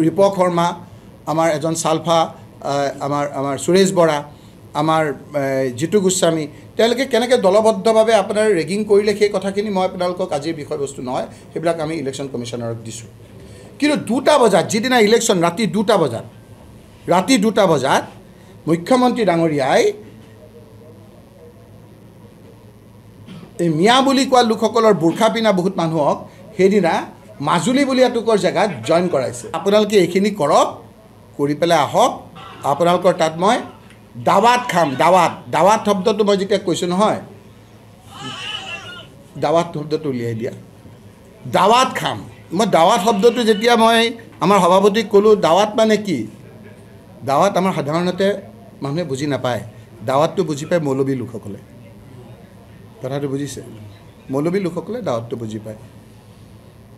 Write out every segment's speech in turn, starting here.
ৰিপক শৰ্মা, আমাৰ এজন চালফা, আমাৰ সুৰেশ বৰা, আমাৰ জিতু গোস্বামী, তেওঁলোকে কেনেকৈ দলবদ্ধভাৱে আপোনাৰ ৰেগিং কৰিলে সেই কথাখিনি মই আপোনালোকক আজিৰ বিষয়বস্তু নহয়, সেইবিলাক আমি ইলেকশ্যন কমিশ্যনাৰক দিছোঁ। কিন্তু 2টা বজাত, যিদিনা ইলেকশ্যন ৰাতি 2টা বজাত মুখ্যমন্ত্ৰী ডাঙৰীয়াই এই মিয়া বুলি কোৱা লোকসকলৰ বুৰ্খা পিন্ধা বহুত মানুহক সেইদিনা মাজুলী বুলি এটুকুৰ জেগাত জইন কৰাইছে। আপোনালোকে এইখিনি কৰক, কৰি পেলাই আহক, আপোনালোকৰ তাত মই দাৱাত খাম। দাৱাত শব্দটো মই যেতিয়া কৈছোঁ নহয়, দাৱাত শব্দটো উলিয়াই দিয়া, দাৱাত খাম। মই দাৱাত শব্দটো যেতিয়া মই আমাৰ সভাপতিক ক'লোঁ, দাৱাত মানে কি? দাৱাত আমাৰ সাধাৰণতে মানুহে বুজি নাপায়। দাৱাতটো বুজি পায় মৌলবী লোকসকলে। কথাটো বুজিছে? মৌলবী লোকসকলে দাৱাতটো বুজি পায়।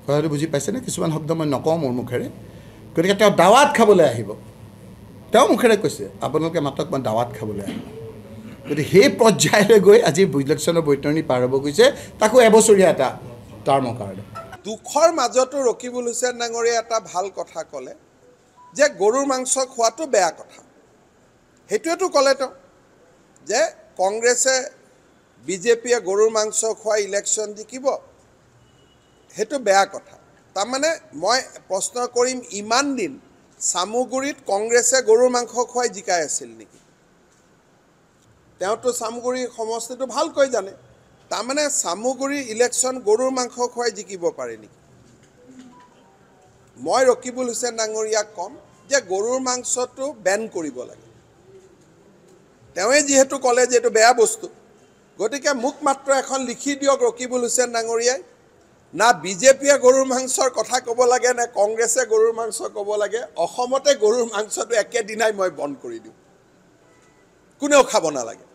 কথাটো বুজি পাইছেনে? কিছুমান শব্দ মই নকওঁ মোৰ মুখেৰে। গতিকে তেওঁ দাৱাত খাবলৈ আহিব, তেওঁ মুখেৰে কৈছে, আপোনালোকে মাতক, মই দাৱাত খাবলৈ আহিম। গতিকে সেই পৰ্যায়লৈ গৈ আজি ইলেকশ্যনৰ বৈতৰণি পাৰ হ'ব গৈছে, তাকো এবছৰীয়া এটা টাৰ্মৰ কাৰণে। দুখৰ মাজতো ৰকিবুল হুছেইন ডাঙৰীয়াই এটা ভাল কথা ক'লে যে গৰুৰ মাংস খোৱাটো বেয়া কথা। সেইটোৱেতো ক'লে তেওঁ, যে কংগ্ৰেছে বিজেপিয়ে গৰুৰ মাংস খুৱাই ইলেকশ্যন জিকিব, সেইটো বেয়া কথা। তাৰমানে মই প্ৰশ্ন কৰিম, ইমান দিন চামুগুৰিত কংগ্ৰেছে গৰুৰ মাংস খুৱাই জিকাই আছিল নেকি? তেওঁতো চামুগুৰি সমষ্টিটো ভালকৈ জানে। তাৰমানে চামুগুৰি ইলেকশ্যন গৰুৰ মাংস খুৱাই জিকিব পাৰে নেকি? মই ৰকিবুল হুছেইন ডাঙৰীয়াক ক'ম যে গৰুৰ মাংসটো বেন কৰিব লাগে। তেওঁৱে যিহেতু ক'লে যে এইটো বেয়া বস্তু, গতিকে মোক মাত্ৰ এখন লিখি দিয়ক ৰকিবুল হুছেইন ডাঙৰীয়াই, না বিজেপিয়ে গৰুৰ মাংসৰ কথা ক'ব লাগে, নে কংগ্ৰেছে গৰুৰ মাংস ক'ব লাগে, অসমতে গৰুৰ মাংসটো একেদিনাই মই বন্ধ কৰি দিওঁ, কোনেও খাব নালাগে,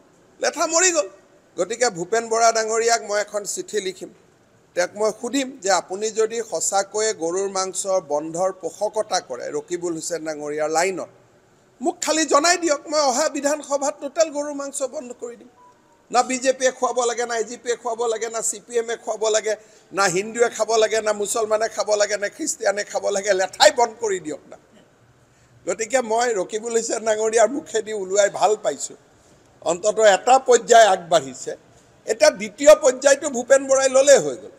লেঠা মৰি গ'ল। গতিকে ভূপেন বৰা ডাঙৰীয়াক মই এখন চিঠি লিখিম, তেওঁক মই সুধিম যে আপুনি যদি সঁচাকৈয়ে গৰুৰ মাংসৰ বন্ধৰ পোষকতা কৰে ৰকিবুল হুছেইন ডাঙৰীয়াৰ লাইনত, মোক খালি জনাই দিয়ক, মই অহা বিধানসভাত টোটেল গৰুৰ মাংস বন্ধ কৰি দিম। না বিজেপিয়ে খুৱাব লাগে, না এজিপিয়ে খুৱাব লাগে, না CPMে খুৱাব লাগে, না হিন্দুৱে খাব লাগে, না মুছলমানে খাব লাগে, না খ্ৰীষ্টিয়ানে খাব লাগে, লেঠাই বন্ধ কৰি দিয়ক না। গতিকে মই ৰকিবুল হুছেইন ডাঙৰীয়াৰ মুখেদি ওলোৱাই ভাল পাইছোঁ, অন্ততঃ এটা পৰ্যায় আগবাঢ়িছে। এতিয়া দ্বিতীয় পৰ্যায়টো ভূপেন বৰাই ল'লেই হৈ গ'ল।